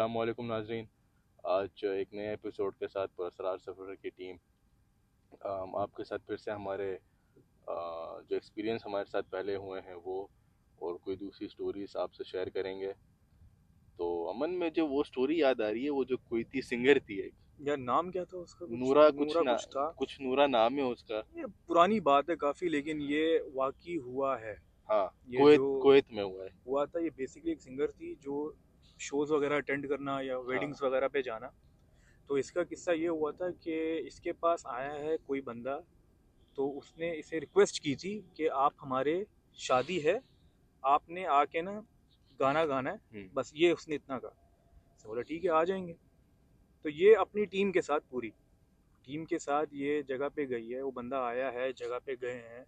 अस्सलाम वालेकुम नाजरीन। आज एक नए एपिसोड के साथ पुरस्कार सफ़र की टीम आपके साथ फिर से हमारे जो एक्सपीरियंस हमारे साथ पहले हुए हैं वो और कोई दूसरी स्टोरीज आपसे शेयर करेंगे। तो अमन में जो वो स्टोरी याद आ रही है, वो जो कोई थी सिंगर थी एक, यार नाम क्या था उसका? कुछ नूरा नूरा कुछ था। कुछ नूरा नाम है उसका। ये पुरानी बात है काफी, लेकिन ये वाकई हुआ है। हाँ, ये कुवैत जो कुवैत में हुआ है। हुआ था, ये बेसिकली एक सिंगर थी जो शोज वगैरह अटेंड करना या हाँ। वेडिंग्स वगैरह पे जाना। तो इसका किस्सा ये हुआ था कि इसके पास आया है कोई बंदा। तो उसने इसे रिक्वेस्ट की थी कि आप हमारे शादी है, आपने आके ना गाना गाना है। हम्म। बस ये उसने इतना कहा। तो बोला ठीक है, आ जाएंगे। तो ये अपनी टीम के साथ, पूरी टीम के साथ ये जगह पे गई है। वो बंदा आया है, जगह पे गए हैं।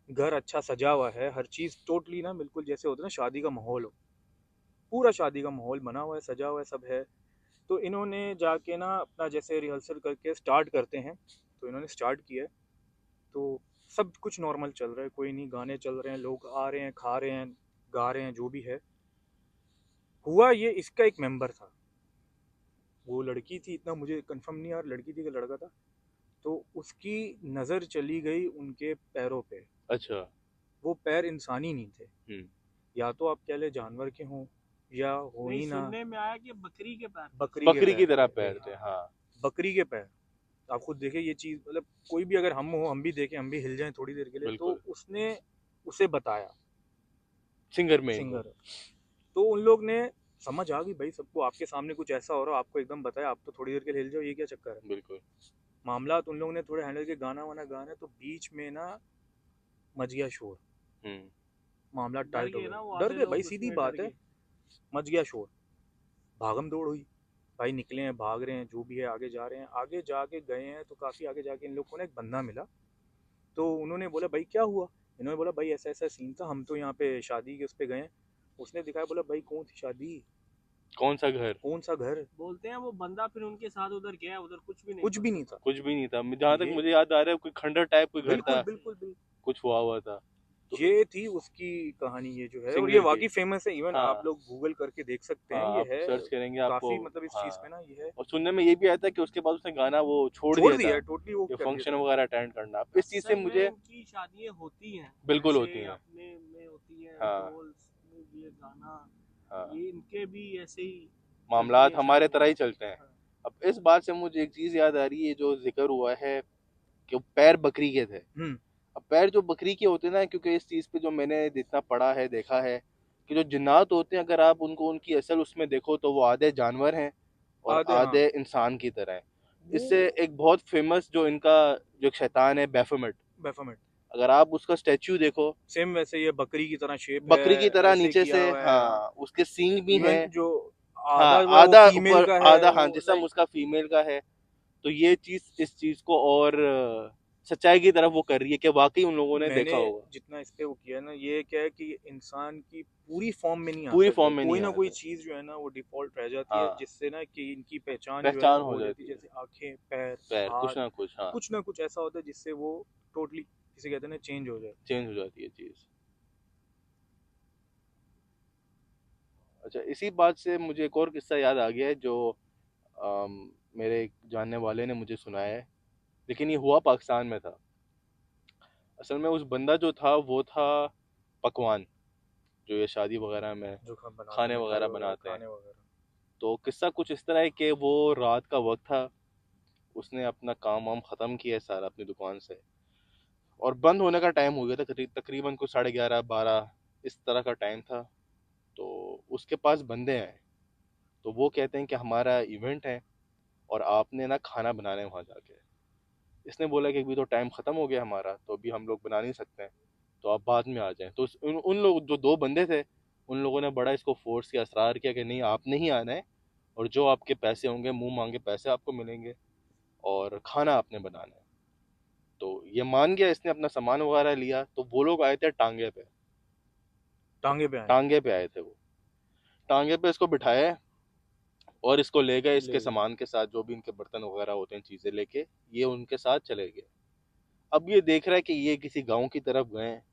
घर अच्छा सजा हुआ है, हर चीज़ टोटली ना बिल्कुल जैसे होता है ना शादी का माहौल हो। पूरा शादी का माहौल बना हुआ है, सजा हुआ है, सब है। तो इन्होंने जाके ना अपना जैसे रिहर्सल करके स्टार्ट करते हैं। तो इन्होंने स्टार्ट किया है। तो सब कुछ नॉर्मल चल रहा है, कोई नहीं, गाने चल रहे हैं, लोग आ रहे हैं, खा रहे हैं, गा रहे हैं, जो भी है। हुआ ये, इसका एक मेंबर था। वो लड़की थी, इतना मुझे कंफर्म नहीं यार, लड़की थी कि लड़का था। तो उसकी नज़र चली गई उनके पैरों पे। अच्छा। वो पैर इंसानी नहीं थे। हम्म। या तो आप कह ले जानवर के हों, या हो नहीं, ही ना। सुनने में आया कि बकरी के पैर थे। बकरी के बकरी की पैर तरह थे। पैर थे, हाँ। बकरी के पैर। आप खुद देखें ये चीज़, मतलब कोई भी अगर हम हो, हम भी देखें, हम भी हिल जाएं थोड़ी देर के लिए। तो बिल्कुल। उसने उसे बताया, सिंगर में को। सिंगर। तो उन लोग ने समझ आ गई भाई सबको, आपके सामने कुछ ऐसा हो रहा, आपको एकदम बताया, आप तो थोड़ी देर के लिए हिल जाओ, ये क्या चक्कर है। बिल्कुल। मामला तो उन लोगों ने थोड़े हैंडल के, गाना वाना गाना, तो बीच में ना मच गया शोर। हम्म। मामला डर टाइट हो गए ना वो गया, डर आधे गए भाई, लोग, सीधी उसमें डर बात है। गए। मच गया शोर, भागम दौड़ हुई। भाई निकले हैं, भाग रहे हैं, जो भी है, आगे जा रहे हैं। आगे जाके गए हैं तो काफ़ी आगे जाके इन लोग को ना एक बंदा मिला। तो उन्होंने बोला भाई क्या हुआ। इन्होंने बोला भाई ऐसा ऐसा सीन था, हम तो यहाँ पे शादी के उस पे गए हैं। उसने दिखाया, बोला भाई कौन सी शादी, कौन सा घर? कौन सा घर। बोलते हैं वो बंदा फिर उनके साथ उधर गया, उधर कुछ भी नहीं कुछ था भी उसके नहीं था। पास। कुछ भी नहीं था, जहाँ तक ये मुझे याद आ रहा है कोई खंडर टाइप कोई घर बिल्कुल था। बिल्कुल बिल्कुल, कुछ हुआ हुआ था। तो ये थी उसकी कहानी, ये जो है। और ये सिंगर की। वाकई फेमस है, इवन आप हाँ। लोग गूगल करके देख सकते हैं, हाँ, ये आप है। सर्च करेंगे आपको। काफ़ी मतलब इस चीज़ पे हाँ। ना ये है। और सुनने में ये भी आया था कि उसके बाद उसने गाना वो छोड़ छोड़ दिया था दिया है, टोटली वो कि कर दिया फंक्शन था। वगैरह अटेंड करना। अब इस चीज़ से असल में मुझे इनकी शादियां होती हैं, बिल्कुल जैसे होती हैं। अपने में होती हैं हाँ। ढोल में ये गाना। हाँ। ये इनके भी ऐसे ही चलती मामलात हैं हमारे तरह शादियां। ही चलते हैं। हाँ। अब इस बात से मुझे एक चीज़ याद आ रही है, जो जिक्र हुआ है कि वो पैर बकरी के थे। हम्म। अब पैर जो बकरी के होते हैं ना, क्योंकि इस चीज़ पे जो मैंने जितना पढ़ा है, देखा है कि जो जिन्नात होते हैं, अगर आप उनको उनकी असल उसमें देखो तो वो आधे जानवर हैं और आधे, हाँ। आधे इंसान की तरह हैं। वो इससे एक बहुत फेमस जो इनका जो एक शैतान है, बैफोमेट, बेफामेट, अगर आप उसका स्टैच्यू देखो, सेम वैसे ये बकरी की तरह शेप है, बकरी की तरह ऐसे नीचे किया से, हुआ है, हाँ। हाँ, उसके सींग भी इवन हैं। जो हाँ, आधा जो है वो आधा फीमेल ऊपर का है, आधा, हाँ, वो जिस्म लाइक। उसका फीमेल का है। तो ये चीज़ इस चीज़ को और सच्चाई की तरफ वो कर रही है कि वाकई उन लोगों ने मैंने देखा होगा। जितना इस पे वो किया ना, ये क्या है कि इंसान की पूरी फॉर्म में नहीं आ पूरी सकते, फॉर्म में कोई नहीं ना आया कोई था। चीज़ जो है ना वो डिफ़ॉल्ट रह जाती है, हाँ, जिससे ना कि इनकी पहचान जो है ना पहचान वो हो हो जाती है। जाती है। जैसे आंखें, पैर, पैर हाथ, कुछ ना कुछ, हाँ, कुछ ना कुछ ऐसा होता है जिससे वो टोटली, जिसे कहते हैं ना, चेंज हो जाए। चेंज हो जाती है चीज़। अच्छा, इसी बात से मुझे एक और किस्सा याद आ गया है जो मेरे एक जानने वाले ने मुझे सुनाया है, लेकिन ये हुआ पाकिस्तान में था। असल में उस बंदा जो था वो था पकवान, जो ये शादी वगैरह में जो हम बनाते खाने हैं, मिठाई वगैरह वगैरह, बनाते हैं। खाने वगैरह। तो किस्सा कुछ इस तरह है कि वो रात का वक्त था, उसने अपना काम वाम ख़त्म किया सारा अपनी दुकान से, और बंद होने का टाइम हो गया था, तकरीबन कुछ 11:30 12 इस तरह का टाइम था। तो उसके पास बंदे हैं, तो वो कहते हैं कि हमारा इवेंट है और आपने ना खाना बनाना है वहाँ जाके। इसने बोला कि अभी तो टाइम ख़त्म हो गया हमारा, तो अभी हम लोग बना नहीं सकते हैं, तो आप बाद में आ जाएं। तो उन लोग जो दो बंदे थे, उन लोगों ने बड़ा इसको फोर्स किया, असरार किया कि नहीं, आपने ही आना है, और जो आपके पैसे होंगे, मुंह मांगे पैसे आपको मिलेंगे, और खाना आपने बनाना है। तो ये मान गया, इसने अपना सामान वगैरह लिया। तो वो लोग आए थे टांगे पे। टांगे पे आए। टांगे पे आए थे वो, टांगे पे इसको बिठाया और इसको ले गए, ले इसके गए। सामान के साथ, जो भी इनके बर्तन वगैरह होते हैं, चीज़ें लेके ये उनके साथ चले गए। अब ये देख रहा है कि ये किसी गांव की तरफ गए हैं,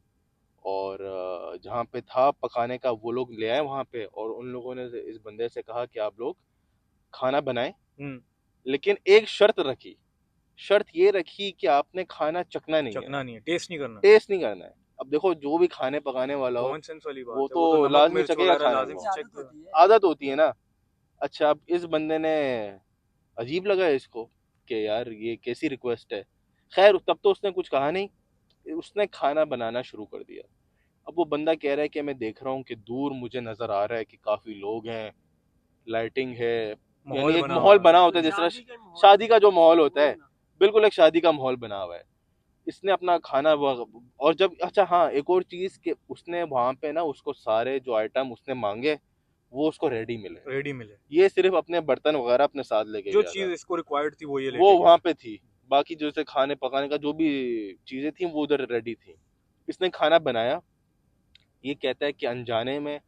और जहाँ पे था पकाने का वो लोग ले आए वहाँ पे, और उन लोगों ने इस बंदे से कहा कि आप लोग खाना बनाए, हम्म लेकिन एक शर्त ये रखी कि आपने खाना चखना नहीं है, चखना नहीं है, टेस्ट नहीं करना। टेस्ट नहीं करना है। अब देखो जो भी खाने पकाने वाला हो कॉमन सेंस वाली वो बात है, तो वो तो नमक लाजमी मिर्च चखेगा वगैरह खाने लाजिम को, की चेक आदत कर। होती है। आदत होती है ना। अच्छा अब इस बंदे ने अजीब लगा इसको कि यार ये कैसी रिक्वेस्ट है। खैर तब तो उसने कुछ कहा नहीं, उसने खाना बनाना शुरू कर दिया। अब वो बंदा कह रहा है कि मैं देख रहा हूँ कि दूर मुझे नजर आ रहा है कि काफी लोग हैं, लाइटिंग है, यानी माहौल एक बना माहौल हुआ बना है। होता है जिस तरह शादी का माहौल शादी का जो माहौल होता वही है, ना। बिल्कुल एक शादी का माहौल बना हुआ है। इसने अपना खाना और जब अच्छा हाँ एक और चीज कि उसने वहां पे ना उसको सारे जो आइटम उसने मांगे वो उसको रेडी मिले। रेडी मिले, ये सिर्फ अपने बर्तन वगैरह अपने साथ लेके जो गया चीज था, इसको रिक्वायर्ड थी वो ये वो लेके वहां गया। पे थी। बाकी जैसे खाने पकाने का जो भी चीजें थी वो उधर रेडी थी। इसने खाना बनाया। ये कहता है कि अनजाने में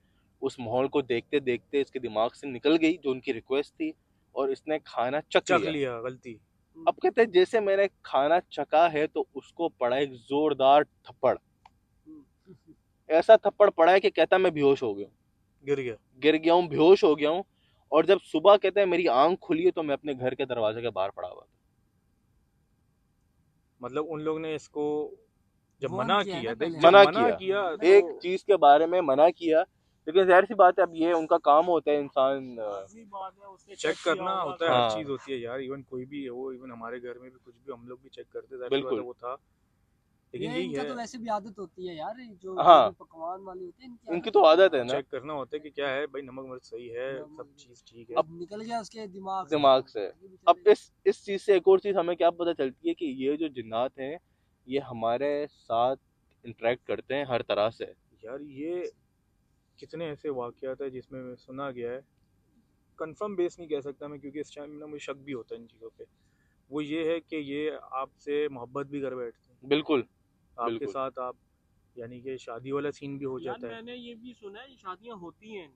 उस माहौल को देखते देखते इसके दिमाग से निकल गई जो उनकी रिक्वेस्ट थी, और इसने खाना चख चख लिया। लिया गलती। अब कहते हैं जैसे मैंने खाना चखा है तो उसको पड़ा एक जोरदार थप्पड़। ऐसा थप्पड़ पड़ा है कि कहता मैं बेहोश हो गया हूँ, गिर गया। गिर गया हूँ, बेहोश हो गया हूँ। और जब सुबह कहते हैं मेरी आंख खुली है तो मैं अपने घर के दरवाजे के बाहर पड़ा हुआ था। मतलब उन लोग ने इसको जब वार्न मना किया है किया, ना देख पहले। जब मना मना किया, किया एक तो चीज के बारे में मना किया, लेकिन जाहिर सी बात है अब ये उनका काम होता है इंसान लाजमी बात है, उसने चेक किया करना होगा होता है, कि हर हाँ चीज होती है यार। इवन कोई भी हो, इवन हमारे घर में भी कुछ भी हम लोग भी चेक करते, जाहिर सी बात है बिल्कुल वो था। लेकिन ये यही इनका है, तो वैसे भी आदत होती है यार, जो जो हाँ भी पकवान वाले होते हैं इनकी इनकी आदत तो होती आदत है ना। चेक करना होता है कि क्या है भाई, नमक मिर्च सही है, सब नमक चीज ठीक है। अब अब निकल गया उसके दिमाग से दिमाग तो से ये अब बेचारे इस चीज से एक और चीज हमें क्या पता चलती है कि ये जो जिन्नात हैं ये हमारे साथ इंटरेक्ट करते हैं हर तरह से। यार ये कितने ऐसे वाकयात है जिसमें सुना गया है, कंफर्म बेस नहीं कह सकता मैं क्योंकि इस टाइम ना मुझे शक भी होता है इन चीज़ों पे। वो ये है कि ये आपसे मोहब्बत भी कर बैठते हैं, बिल्कुल आपके बिल्कुल। साथ आप, यानी कि शादी वाला सीन भी हो यार जाता है। मैंने ये भी सुना है शादियां होती हैं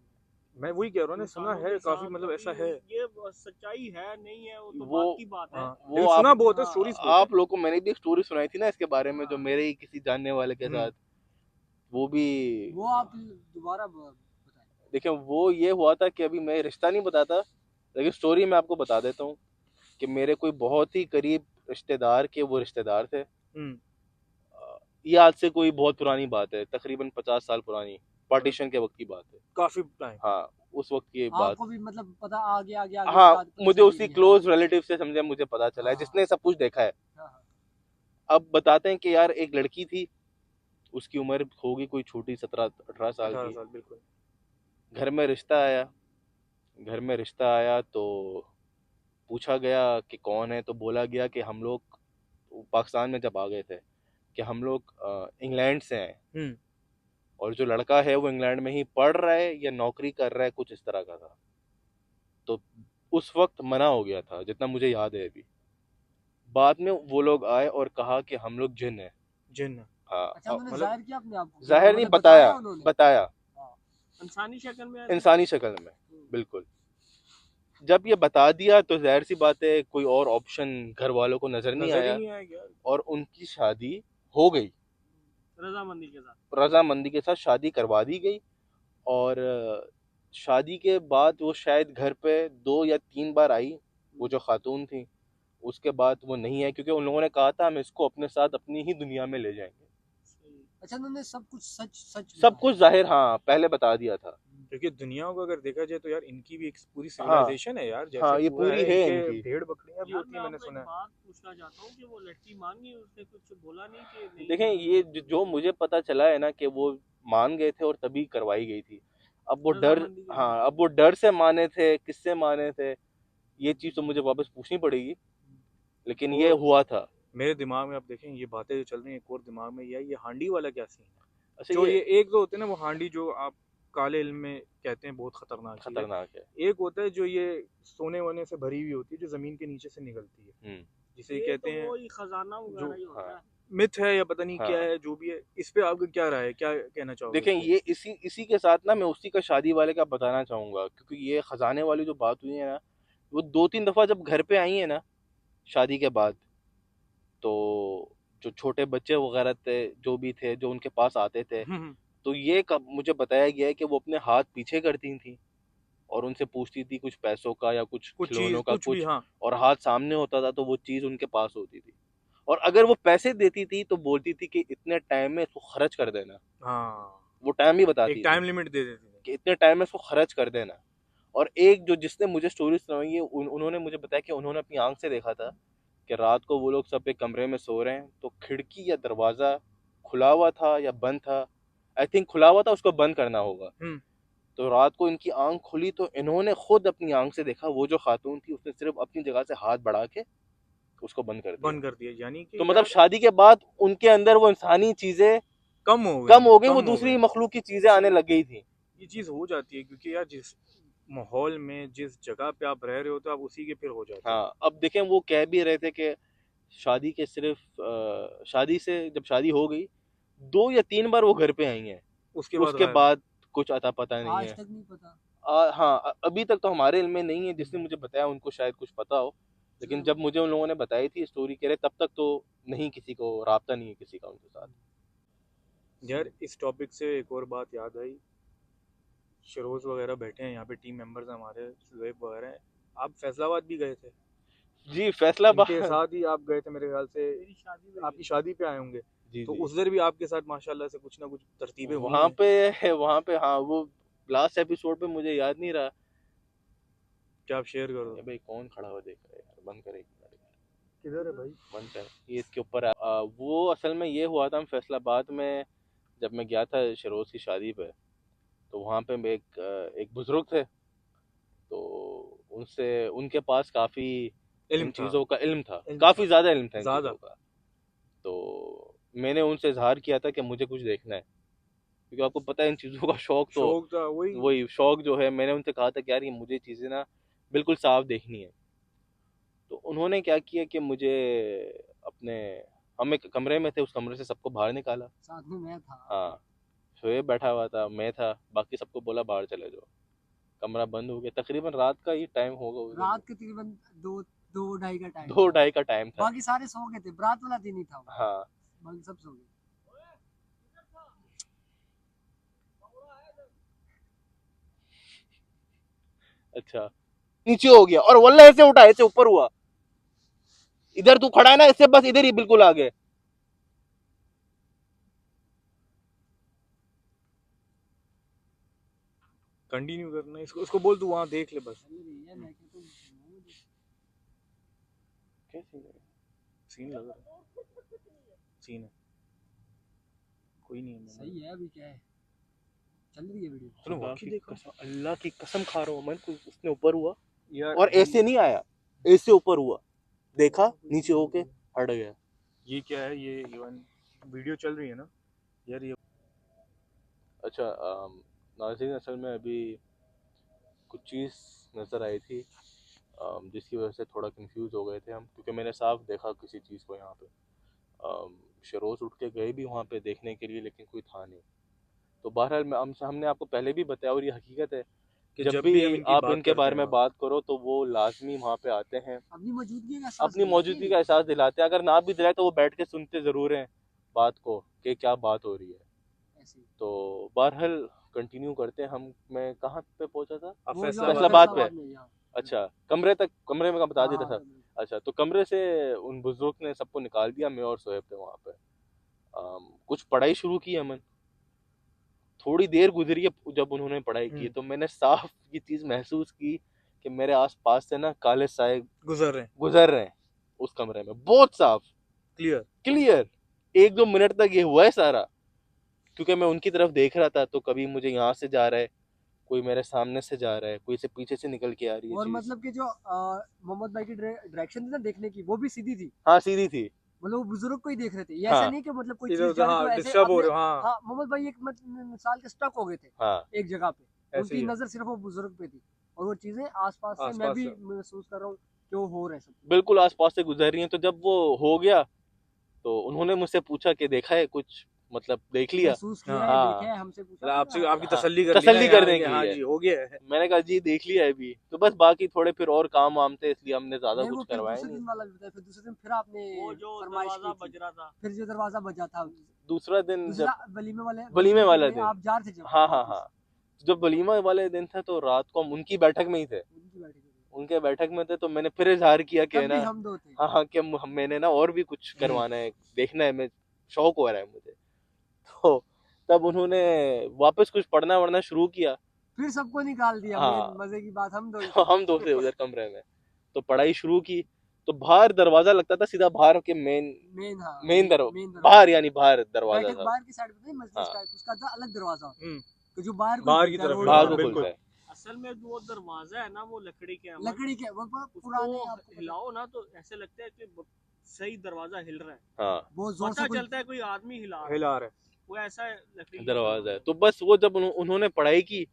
मैं वही कह रहा हूँ ना, सुना इंसानों है के काफी, साथ। मतलब ऐसा अभी है। ये सच्चाई है नहीं है वो तो वो बात की बात है। हाँ वो लेकिन आप सुना बहुत है, हाँ स्टोरीज बहुत है। आप लोगों को मैंने भी एक स्टोरी सुनाई थी ना इसके बारे में, जो हाँ। मेरे ही किसी जानने वाले के हम्म साथ, वो भी वो आप दोबारा बताएं। देखिए वो ये हुआ था कि अभी मैं रिश्ता नहीं बताता, लेकिन स्टोरी मैं आपको बता देता हूँ कि मेरे कोई बहुत ही करीब रिश्तेदार के वो रिश्तेदार थे। हम्म ये आज से कोई बहुत पुरानी बात है, तकरीबन 50 साल पुरानी, पार्टीशन के वक्त की बात है। काफी टाइम। हाँ उस वक्त की बात। आपको भी मतलब पता आगे आगे आगे हाँ पता मुझे चली उसी कि हाँ क्लोज रिलेटिव से समझे मुझे पता चला है हाँ जिसने सब कुछ देखा है। हाँ हाँ अब बताते हैं कि यार एक लड़की थी, उसकी उम्र होगी कोई छोटी 17-18 साल 18 की। साल बिल्कुल। घर में रिश्ता आया, घर में रिश्ता आया तो पूछा गया कि कौन है, तो बोला गया कि हम लोग पाकिस्तान में जब आ गए थे कि हम लोग इंग्लैंड से हैं, हम्म और जो लड़का है वो इंग्लैंड में ही पढ़ रहा है या नौकरी कर रहा है, कुछ इस तरह का था। तो उस वक्त मना हो गया था जितना मुझे याद है अभी। बाद में वो लोग आए और कहा कि हम लोग जिन हैं। जिन। हाँ अच्छा उन्होंने मतलब जाहिर किया अपने आप को जाहिर नहीं, मतलब बताया उन्होंने बताया हाँ इंसानी शक्ल में ऐसे। इंसानी शक्ल में। बिल्कुल। जब ये बता दिया तो जाहिर सी बात है कोई और ऑप्शन घर वालों को नजर नहीं नजर ही आया, नहीं आएगा। और उनकी शादी हो गई, रजामंदी के साथ। रजामंदी के साथ शादी करवा दी गई। और शादी के बाद वो शायद घर पे 2 या 3 बार आई, वो जो खातून थी। उसके बाद वो नहीं है क्योंकि उन लोगों ने कहा था हम इसको अपने साथ अपनी ही दुनिया में ले जाएंगे। अच्छा उन्होंने सब कुछ सच सच सब बताया। कुछ जाहिर हाँ पहले बता दिया था। क्योंकि दुनिया को अगर देखा जाए तो यार इनकी भी एक पूरी हाँ सिविलाइजेशन है यार, जैसे हाँ ये पूरा पूरी है है इनके। इनकी। भेड़ बकरियां भी यार होती मैं है मैंने आपको एक सुना है। बात पूछना चाहता हूँ कि वो लड़की मान गई, उसने कुछ बोला नहीं कि नहीं। देखें ये जो मुझे पता चला है ना कि वो मान गए थे और तभी करवाई गई थी। अब वो डर, रजामंदी के हाँ साथ। अब वो डर से माने थे, किससे माने थे, ये चीज़ तो मुझे वापस पूछनी पड़ेगी, लेकिन ये और हुआ था। मेरे दिमाग में आप देखें ये बातें जो चल रही हैं, एक और दिमाग में ये हांडी वाला क्या सीन है। अच्छा जो ये ये एक तो होते हैं ना वो हांडी जो आप काले इल्म में कहते हैं बहुत खतरनाक चीज है। खतरनाक है। एक होता है जो ये सोने वोने से भरी हुई होती है जो जमीन के नीचे से निकलती है, जिसे ये कहते तो हैं। वो ही खजाना जो वगैरह ही होता हाँ है। मिथ है या पता नहीं क्या हाँ है, जो भी है, इस पे आपका क्या राय है, क्या कहना चाहोगे देखें इस पे? ये इसी इसी के साथ ना मैं उसी का शादी वाले का बताना चाहूंगा, क्योंकि ये खजाने वाली जो बात हुई है ना, वो 2-3 दफा जब घर पे आई है ना शादी के बाद, तो जो छोटे बच्चे वगैरह थे जो भी थे जो उनके पास आते थे, तो ये कब मुझे बताया गया है कि वो अपने हाथ पीछे करती थी और उनसे पूछती थी कुछ पैसों का या कुछ कुछ चीज खिलौनों का कुछ भी, कुछ, हाँ। और हाथ सामने होता था तो वो चीज़ उनके पास होती थी। और अगर वो पैसे देती थी तो बोलती थी कि इतने टाइम में इसको खर्च कर देना। हाँ, वो टाइम भी एक बताती थी टाइम लिमिट दे देते थे। कि इतने टाइम में इसको खर्च कर देना। और एक जो जिसने मुझे स्टोरी सुनाई है उन्होंने मुझे बताया कि उन्होंने अपनी आंख से देखा था कि रात को वो लोग सब एक कमरे में सो रहे हैं तो खिड़की या दरवाज़ा खुला हुआ था या बंद था। आई थिंक खुला हुआ था, उसको बंद करना होगा। तो रात को इनकी आंख खुली तो इन्होंने खुद अपनी आंख से देखा, वो जो खातून थी उसने सिर्फ अपनी जगह से हाथ बढ़ा के उसको बंद कर दिया। बंद कर दिया, यानी कि तो मतलब यार शादी के बाद उनके अंदर वो इंसानी चीजें कम हो कम हो गई, कम वो हो दूसरी गए। मखलूक की चीजें आने लग गई थी। ये चीज हो जाती है क्योंकि यार जिस माहौल में, जिस जगह पे आप रह रहे हो, तो आप उसी के फिर हो जाते हो। हाँ, अब देखें वो कह भी रहे थे कि शादी के सिर्फ शादी से जब शादी हो गई 2 या 3 बार वो घर पे आई हैं, उसके बाद उसके गायब। बाद कुछ अता पता नहीं आज है। तक नहीं पता। हाँ, अभी तक तो हमारे इल्म में नहीं है, जिसने मुझे बताया उनको शायद कुछ पता हो, लेकिन जब मुझे उन लोगों ने बताई थी स्टोरी कह रहे तब तक तो नहीं, किसी को राब्ता नहीं है किसी का उनके साथ। यार इस टॉपिक से एक और बात याद आई। शरोज वगैरह बैठे हैं यहाँ पे, टीम मेंबर्स हमारे, शुएब वगैरह हैं। आप फैसलाबाद भी गए थे, जी फैसलाबाद। इनके साथ ही आप गए थे मेरे ख्याल से, मेरी शादी में आपकी शादी पे आए होंगे। जी तो जी, उधर भी आपके साथ माशाल्लाह से कुछ ना कुछ तरतीबें हुई वहाँ हैं। पे वहाँ पे हाँ, वो लास्ट एपिसोड पे मुझे याद नहीं रहा। क्या आप शेयर करो? ये भाई कौन खड़ा हुआ देख रहा है यार, बंद कर एक मिनट यार, किधर है भाई? बंद कर, ये इसके ऊपर है। वो असल में ये हुआ था, हम फैसलाबाद में जब मैं गया था शरोज की शादी पे, तो वहाँ पे एक बुजुर्ग थे, तो उनसे उनके पास काफ़ी इल्म इन था। चीज़ों का इल्म था, इल्म काफ़ी था ज़्यादा इल्म था इन ज्यादा। चीज़ों का। तो मैंने उनसे इजहार किया था कि मुझे कुछ देखना है, क्योंकि आपको पता है इन चीज़ों का शौक तो, शौक था वही। वही शौक जो है, मैंने उनसे कहा था कि यार ये मुझे चीज़ें ना बिल्कुल साफ देखनी है। तो उन्होंने क्या किया कि मुझे अपने, हम एक कमरे में थे, उस कमरे से सबको बाहर निकाला। साथ में मैं था। हाँ, शोएब बैठा हुआ था, मैं था, बाकी सबको बोला बाहर चले जाओ। कमरा बंद हो गया, तकरीबन रात का ही टाइम होगा उस दिन, रात के तकरीबन 2-2 ढाई का टाइम दो था। ढाई का टाइम था। बाकी सारे सो गए थे, बारात वाला दिन ही था वो। हाँ, बाकी सब सो गए। अच्छा, नीचे हो गया और वल्ला ऐसे उठा, ऐसे ऊपर हुआ, इधर तू खड़ा है ना, इससे बस इधर ही बिल्कुल आगे। कंटिन्यू करना इसको, उसको बोल तू वहां देख ले बस। चल रही है, मैं कहता हूँ सीन लग रहा है, सीन है, कोई नहीं है। सही है। अभी क्या है, चल रही है वीडियो। तूने खुदा वाकई की देखा? कसम, अल्लाह की कसम खा रहा हूँ मैं, उसने ऊपर हुआ यार और ऐसे नहीं आया, ऐसे ऊपर हुआ, देखा नीचे होके हट गया। ये क्या है? ये इवन वीडियो चल रही है ना यार ये। अच्छा, नाज़रीन असल में अभी कुछ चीज़ नज़र आई थी, जिसकी वजह से थोड़ा कंफ्यूज हो गए थे हम, क्योंकि मैंने साफ देखा किसी चीज़ को यहाँ पे। शरोज उठ के गए भी वहाँ पे देखने के लिए, लेकिन कोई था नहीं। तो बहरहाल हमने आपको पहले भी बताया, और ये हकीकत है कि जब जब भी भी हम इनकी आप बात इनके करते बारे हैं में वहाँ, बात करो तो वो लाजमी वहाँ पे आते हैं, अपनी मौजूदगी का एहसास अपनी दिलाते मौजूदगी का हैं। एहसास दिलाते हैं। अगर ना भी दिलाए तो वो बैठ के सुनते ज़रूर हैं बात को कि क्या बात हो रही है। ऐसे ही। तो बहरहाल कंटिन्यू करते हैं हम। मैं कहाँ पे पहुंचा था? आप वो जो फैसलाबाद पे। फैसलाबाद में यहाँ। अच्छा, कमरे में का बता देता हाँ, था। अच्छा, तो कमरे से उन बुजुर्ग ने सबको निकाल दिया, मैं और सोहेब थे वहाँ पे। कुछ पढ़ाई शुरू की हमने। थोड़ी देर गुजरी है जब उन्होंने पढ़ाई की, तो मैंने साफ ये चीज़ महसूस की कि मेरे आस पास से ना काले साए गुजर रहे हैं। गुजर रहे हैं उस कमरे में, बहुत साफ, क्लियर। क्लियर। 1-2 मिनट तक ये हुआ है सारा, क्योंकि मैं उनकी तरफ देख रहा था, तो कभी मुझे यहाँ से जा रहा है, कोई मेरे सामने से जा रहा है, कोई से पीछे से निकल के आ रही है और चीज। मतलब कि जो मोहम्मद भाई की डायरेक्शन थी ना देखने की, वो भी सीधी थी। हाँ, सीधी थी। मतलब वो बुजुर्ग को ही देख रहे थे, ये हाँ ऐसा नहीं कि मतलब कोई इधर चीज उधर, जा रही हाँ, तो ऐसे डिस्टर्ब हो अपने। रहे हो, हाँ। हाँ, मोहम्मद भाई एक मिसाल के स्टक हो गए थे हाँ, एक जगह पे, ऐसे उनकी ही है। नजर सिर्फ वो बुजुर्ग पे थी, और वो चीजें आसपास से मैं आसपास भी से। महसूस कर रहा हूँ कि वो हो रहा है सब। बिल्कुल आसपास से गुजर रही हैं। तो जब वो हो गया तो उन्होंने मुझसे पूछा कि देखा है कुछ, मतलब देख लिया? महसूस किया हाँ, है, हाँ, देखा है, हमसे पूछा मतलब था आपसे, ना। आपकी हाँ, तसल्ली कर ली ना तसल्ली यहाँ करने कि के हाँ लिए। जी हो गया है। मैंने कहा जी देख लिया है अभी, तो बस बाकी थोड़े फिर और काम वाम थे, इसलिए हमने ज्यादा नहीं, वो कुछ फिर करवाया दूसरे नहीं। दिन वाला भी बताया, फिर दूसरे दिन फिर आपने वो जो फरमाइश दरवाजा की थी, बज रहा था, फिर जो दरवाजा बजा था दूसरा दिन दूसरा जब वलीमे वाले वलीमे के वाला दिन दिन, आप जा रहे थे जब हाँ हाँ वापस। हाँ, जब वलीमा वाले दिन था तो रात को हम उनकी बैठक में ही थे, उनकी बैठक में। उनके बैठक में थे, तो मैंने फिर इजहार किया कि तब है भी ना, हम दो थे। हाँ हाँ, कि मैंने ना और भी कुछ करवाना है, देखना है, मैं शौक हो रहा है मुझे। तो तब उन्होंने वापस कुछ पढ़ना वढ़ना शुरू किया। फिर सबको निकाल दिया। मेन हाँ, मजे की बात हम दो ही तो थे। हम दो थे उधर कमरे में, तो पढ़ाई शुरू की। तो बाहर दरवाजा लगता था सीधा बाहर के मेन मेन, हाँ, मेन दर मेन बाहर, दरवाजा। यानी बाहर दरवाजा बैठक था। बाहर की साइड पे थी, मजलिस हाँ, टाइप, उसका था अलग दरवाजा हम्म, तो जो बाहर को बाहर की खुलता है, तरफ रोड है, बाहर हाँ को की बिल्कुल। खुलता है। असल में जो दरवाजा है ना वो लकड़ी के तरफ। अमल, लकड़ी के वो पुराने, उसको आपको पता है, हिलाओ ना तो ऐसे लगता है कि सही दरवाजा हिल रहा है, हाँ, बहुत जोर पता से कोई। चलता है कोई आदमी हिला रहा है, हिला रहा है। वो ऐसा है लकड़ी का दरवाजा है। तो बस वो जब उन्होंने पढ़ाई की,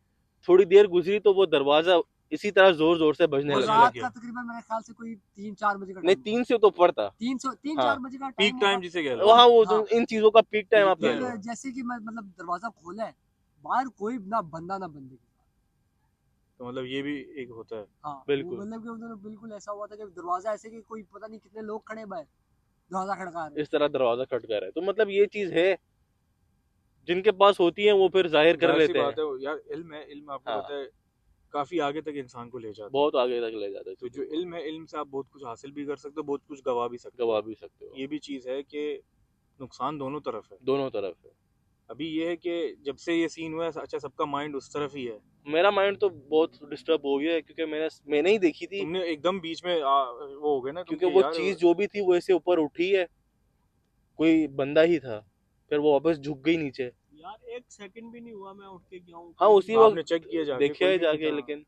थोड़ी देर गुजरी तो वो दरवाजा इसी तरह जोर जोर से बजने वो बजने लग लग गया। रात गया। का तकरीबन मेरे ख्याल से कोई 3-4 बजे का नहीं, टाइम था। 3 से तो ऊपर था। 3 हाँ, 4 बजे का पीक टाइम टाइम होगा। जिसे कह लो। वहाँ वो हाँ, इन चीजों का पीक टाइम पीक आप ले टाइम लो। है। फिर जैसे कि मैं मतलब दरवाजा खोला है, बाहर कोई ना बंदा ना बंदे के साथ। तो मतलब ये भी एक होता है। हाँ, वो बिल्कुल, मतलब कि उधर बिल्कुल ऐसा हुआ था कि दरवाजा ऐसे कि कोई पता नहीं कितने लोग खड़े बाहर दरवाजा खड़का रहे हैं। इस तरह दरवाजा खटका रहा है। तो मतलब ये चीज है, जिनके पास होती है वो फिर जाहिर कर जाहिर सी लेते हैं। बात है यार, इल्म है, इल्म आपको हाँ, पता है काफी आगे तक इंसान को ले जाता है। बहुत आगे तक ले जाता है तो चीजों जो को, इल्म है, इल्म से आप बहुत कुछ हासिल भी कर सकते हो, बहुत कुछ गवा भी सकते गवा हो। भी सकते हो। ये भी चीज़ है कि नुकसान दोनों तरफ है। दोनों तरफ है। अभी ये है कि जब से ये सीन हुआ है, अच्छा सबका माइंड उस तरफ ही है। मेरा माइंड तो बहुत डिस्टर्ब हो गया है, क्योंकि मैंने ही देखी थी। तुमने एकदम बीच में वो हो गए ना तुम क्योंकि कि वो यार। चीज जो भी थी वो ऐसे ऊपर उठी है, कोई बंदा ही था, फिर वो वापस झुक गई नीचे। यार एक सेकंड भी नहीं हुआ मैं उठ के गया हूँ, हाँ, कोई उसी नहीं आपने वक्त चेक किया जाके, देखा कोई है भी नहीं जाके, था। लेकिन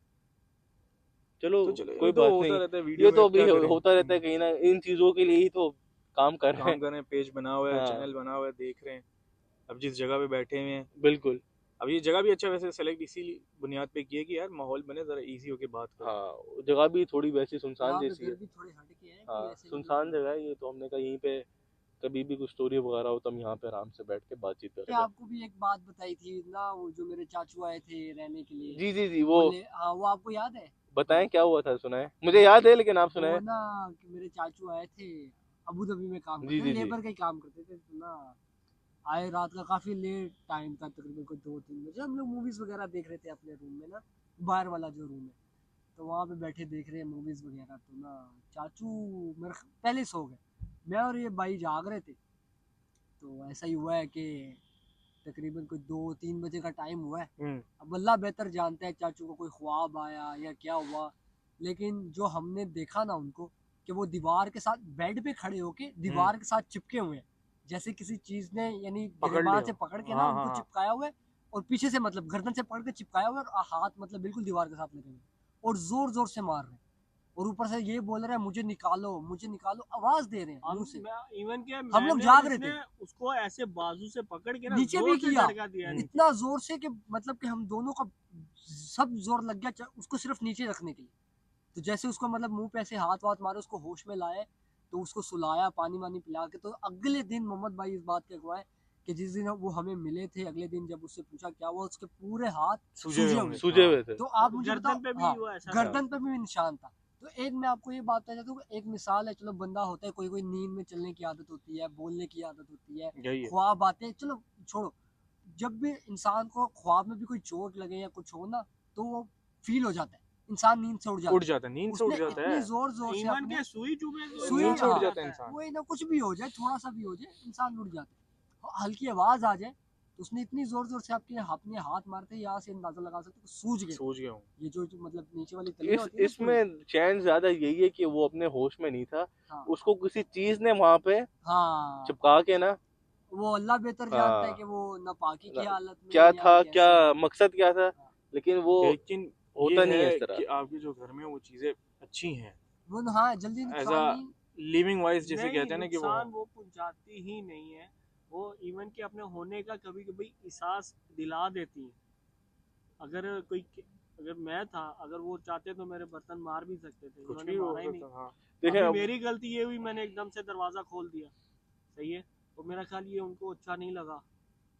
चलो, तो चलो, ये कोई तो बात होता नहीं। रहता है ये वीडियो में, तो अब अभी क्या करें। होता रहता है, कहीं ना इन चीजों के लिए ही तो काम कर रहे काम हैं। कर रहे हैं, पेज बना हुआ है, हाँ, चैनल बना हुआ है, देख रहे हैं। अब जिस जगह पे बैठे हुए हैं, बिल्कुल। अब ये जगह भी अच्छा वैसे सेलेक्ट इसी बुनियाद पे की है कि यार माहौल बने, जरा इजी होके बात करो। हाँ, जगह भी थोड़ी वैसी सुनसान यहाँ पे जैसी घर है। भी थोड़े हटके हैं, कोई हाँ, ऐसे नहीं सुनसान कि। जगह है ये, तो हमने कहा यहीं पे कभी भी कुछ स्टोरी वगैरह हो तो हम यहाँ पे आराम से बैठ के बातचीत कर क्या लें। आपको भी एक बात बताई थी ना, वो जो मेरे चाचू आए थे रहने के लिए, जी जी जी, वो बोले हाँ, वो आपको याद है? बताएं क्या हुआ था, सुनाएं, मुझे याद है लेकिन आप वो सुनाएं। ना कि मेरे चाचू आए थे, अबू धाबी में काम जी करते थे, जी जी। लेबर का ही काम करते थे, तो ना आए रात का काफी लेट टाइम था, तकरीबन कोई 2-3 बजे। हम लोग मूवीज वगैरह देख रहे थे अपने रूम में ना, बाहर वाला जो रूम है, तो वहाँ पे बैठे देख रहे हैं मूवीज वगैरह। तो ना चाचू मेरे पहले सो गए, मैं और ये भाई जाग रहे थे। तो ऐसा ही हुआ है कि तकरीबन कोई 2-3 बजे का टाइम हुआ है। अब अल्लाह बेहतर जानता है चाचू को कोई ख्वाब आया या क्या हुआ, लेकिन जो हमने देखा ना उनको, कि वो दीवार के साथ बेड पे खड़े होके दीवार के साथ चिपके हुए हैं, जैसे किसी चीज ने यानी पकड़ गिरेबान लिया। से पकड़ के ना हाँ हाँ उनको हाँ। चिपकाया हुआ है, और पीछे से मतलब गर्दन से पकड़ के चिपकाया हुआ है, और हाथ मतलब बिल्कुल दीवार के साथ लगे हुए हैं, और जोर जोर से मार रहे हैं, और ऊपर से ये बोल रहे हैं मुझे निकालो मुझे निकालो, आवाज दे रहे हैं हम मुंह से। इवन के हम लोग मैंने जाग और रहे इसने थे, उसको ऐसे बाजू से पकड़ के ना नीचे भी जोर से किया, झटका दिया नीचे। इतना जोर से कि मतलब कि हम दोनों का सब जोर लग गया उसको सिर्फ नीचे रखने के लिए। तो जैसे उसको मतलब मुंह पे ऐसे हाथ वाथ मारे, उसको होश में लाए, तो उसको सुलाया, पानी वानी पिला के। तो अगले दिन मोहम्मद भाई इस बात के अगुआ है कि जिस दिन वो हमें मिले थे, अगले दिन जब उससे पूछा क्या हुआ, उसके पूरे हाथ सूजे हुए सूजे होंगे। हुए थे। सूजे हुए थे। तो आप मुझे गर्दन बताओ, पे भी हाँ, वो ऐसा था। गर्दन पे भी निशान था। तो एक मैं आपको ये बात बता चाहता हूँ, एक मिसाल है, चलो बंदा होता है, कोई कोई नींद में चलने की आदत होती है, बोलने की आदत होती है, यही है। ख्वाब आते हैं, चलो छोड़ो। जब भी इंसान को ख्वाब में भी कोई चोट लगे या कुछ हो ना, तो वो फील हो जाता है, इंसान नींद से उठ उठ जाता है। जाता है, नींद से उठ उसने जाता इतनी है। जोर जोर से इवन अपने के सुई चुभे तो सुई, नींद से इंसान उठ उठ हाँ, जाता है जाता है। इंसान। वो ना कुछ भी हो जाए, थोड़ा सा भी हो जाए, इंसान उठ जाता है, हल्की आवाज आ जाए, तो उसने इतनी जोर जोर से आपके अपने हाथ मारते, यहाँ से अंदाजा लगा सकते हो, सूझ गए। सोच गया हूँ। ये जो मतलब नीचे वाली तलियां होती है ना पूरी। इसमें चैन ज्यादा यही है कि वो अपने होश में नहीं था, हाँ उसको किसी चीज ने वहां पे हाँ, चिपका के ना, वो अल्लाह बेहतर जानता है हाँ, कि वो नापाकी की हालत में क्या या था, क्या कैसे। मकसद क्या था, हाँ, लेकिन वो लेकिन ये होता नहीं है इस है तरह। कि आपके जो घर में वो चीज़ें अच्छी हैं, वो हाँ जल्दी एज नुकसान अ नहीं। लिविंग वाइज जैसे नहीं, कहते हैं ना कि वो नुकसान वो पहुंचाती ही नहीं है, वो इवन के अपने होने का कभी कभी एहसास दिला देती है। अगर अगर मैं था, अगर वो चाहते तो मेरे बर्तन मार भी सकते थे, कुछ उन्होंने भी हो मारा ही नहीं। सकता। हाँ। देखें अभी अब, मेरी गलती ये हुई, मैंने एकदम से दरवाज़ा खोल दिया, सही है, तो मेरा ख्याल ये उनको अच्छा नहीं लगा,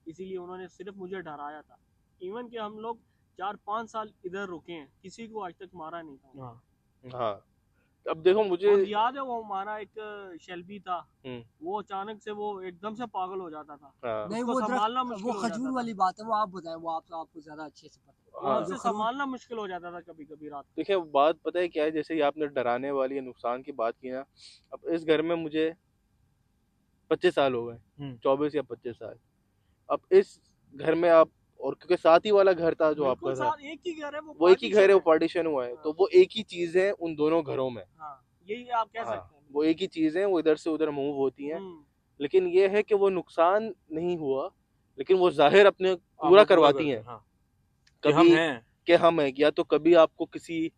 इसीलिए उन्होंने सिर्फ मुझे डराया था। इवन कि हम लोग 4-5 साल इधर रुके हैं, किसी को आज तक मारा नहीं था। हाँ। हाँ, अब देखो मुझे, और याद है वो हमारा एक शेल्बी था, हम्म, वो अचानक से वो एकदम से पागल हो जाता था, हाँ, नहीं उसको वो संभालना दरख्त, वो मुश्किल हो खजूर जाता था। वाली बात है, वो आप बताएं, वो आपको ज्यादा अच्छे से पता है। हाँ उनसे संभालना मुश्किल हो जाता था कभी कभी रात को। देखिए बात पता है क्या है, जैसे ये आपने डराने वाली या नुकसान की बात की ना, अब इस घर में मुझे 25 साल हो गए, हम्म 24 या 25 साल। अब इस घर में आप, और क्योंकि साथ ही वाला घर था जो बिल्कुल आपका था, साथ एक ही घर है, वो वो एक ही घर है, पार्टीशन वो है। पार्टीशन हुआ है, तो हाँ वो एक ही चीज है उन दोनों घरों में। हाँ, यही आप कह हाँ, सकते हैं। वो एक ही चीज है, वो इधर से उधर मूव होती हैं। हम्म। लेकिन ये है कि वो नुकसान नहीं हुआ, लेकिन वो जाहिर अपने पूरा आपको पूरा करवाती करते हैं। हैं, हाँ कि हम कभी हैं। कि हम है, या तो कभी आपको किसी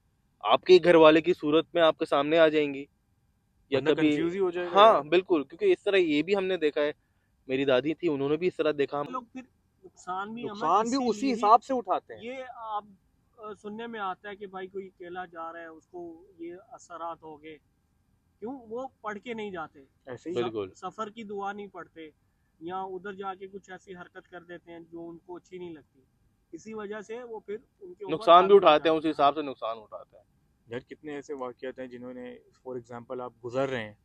आपके ही घर वाले की सूरत में आपके सामने आ जाएंगी, या बंदा कभी, कंफ्यूज ही हो जाएगा यार। हाँ बिल्कुल, क्योंकि इस तरह ये भी हमने देखा है, मेरी दादी थी, उन्होंने भी इस तरह देखा। लोग फिर नुकसान भी हमें नुकसान भी उसी इसीलिए ही, हिसाब से उठाते हैं। ये आप सुनने में आता है कि भाई कोई अकेला जा रहा है उसको ये असरात हो गए, क्यों वो पढ़ के नहीं जाते, ऐसे ही बिल्कुल, सफर की दुआ नहीं पढ़ते, या उधर जाके कुछ ऐसी हरकत कर देते हैं जो उनको अच्छी नहीं लगती, इसी वजह से वो फिर उनके ऊपर नुकसान भी हावी हो उठाते हैं, उस जाते हैं। हिसाब हाँ से नुकसान उठाते हैं। यार कितने ऐसे वाकयात हैं जिन्होंने, फॉर एग्जांपल आप गुजर रहे हैं,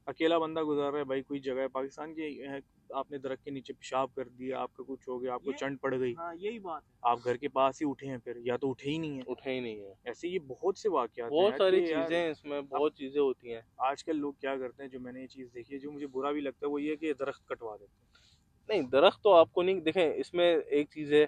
अकेला बंदा गुजर रहा है भाई, कोई जगह है पाकिस्तान की है, आपने दरख्त के नीचे पेशाब कर दिया, आपका कुछ हो गया, आपको ये, चंड पड़ गई, हाँ यही बात है। आप घर के पास ही उठे हैं, फिर या तो उठे ही नहीं है। उठे ही नहीं है। ऐसे ये बहुत से वाकयात हैं बहुत यार सारी कि चीजें यार हैं इसमें, अब बहुत चीजें होती हैं। आजकल लोग क्या करते हैं, जो मैंने ये चीज़ देखी है, जो मुझे बुरा भी लगता है, वो ये है कि ये दरख्त कटवा देते हैं। नहीं, दरख्त तो आपको नहीं, देखें इसमें एक चीज है,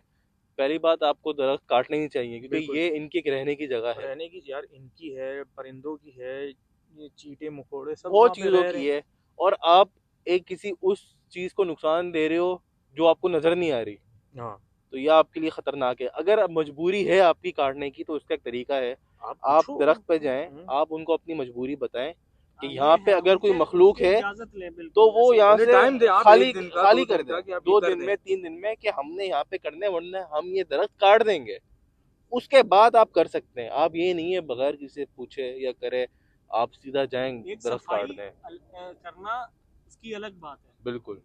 पहली बात आपको दरख्त काटने नहीं चाहिए, क्योंकि बिल्कुल, ये इनकी एक रहने की जगह है, रहने की यार इनकी है, परिंदों की है, ये चीटे मकोड़े सब बहुत वहाँ पे चीजों रह रहे की हैं। है। और आप एक किसी उस चीज को नुकसान दे रहे हो जो आपको नजर नहीं आ रही, हाँ तो यह आपके लिए खतरनाक है। अगर अब मजबूरी है आपकी काटने की, तो उसका एक तरीका है, आप आप पूछो दरख्त पे उनको। जाएं, आप उनको अपनी मजबूरी बताएं कि हाँ यहाँ ये पे है, अगर कोई उनसे मखलूक उनसे है इजाजत ले, तो बिल्कुल वो जैसे यहाँ उन्हें से टाइम दे आप, खाली एक दिन का, खाली दो कर दिन का, दें, कि आप ये 2 दिन कर दें। में 3 दिन में, कि हमने यहाँ पे करने, वरना हम ये दरख्त काट देंगे। उसके बाद आप कर सकते हैं, आप ये नहीं है बगैर किसी से पूछे या करे आप सीधा जाएं एक दरख्त काट सफाई दें। करना उसकी अलग बात है, बिल्कुल।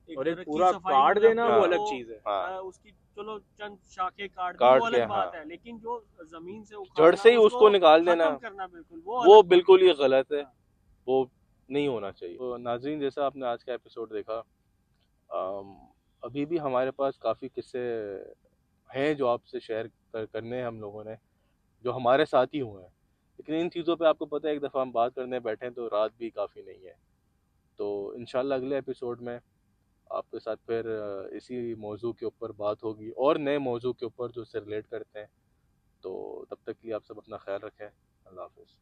एक और एक दरख्त की पूरा सफाई काट मतलब देना कि वो हाँ अलग उसको चीज़ है। हाँ, उसकी चलो चंद शाखें काट दी वो काट के, अलग हाँ, बात है, लेकिन जो जमीन से जड़ उखाड़ना से ही उसको उसको निकाल देना, खत्म करना बिल्कुल वो वो अलग बात बिल्कुल ही गलत है, है। हाँ वो नहीं होना चाहिए। तो नाज़रीन, जैसा आपने आज का एपिसोड देखा, अम, अभी भी हमारे पास काफ़ी किस्से हैं जो आपसे शेयर करने हैं हम लोगों ने, जो हमारे साथ ही हुए हैं। लेकिन इन चीज़ों पे आपको पता है, एक दफ़ा हम बात करने बैठे तो रात भी काफ़ी नहीं है। तो इंशाल्लाह अगले एपिसोड में आपके साथ फिर इसी मौजू के ऊपर बात होगी, और नए मौजू के ऊपर जो उससे रिलेट करते हैं। तो तब तक के लिए आप सब अपना ख्याल रखें। अल्लाह हाफ़िज़।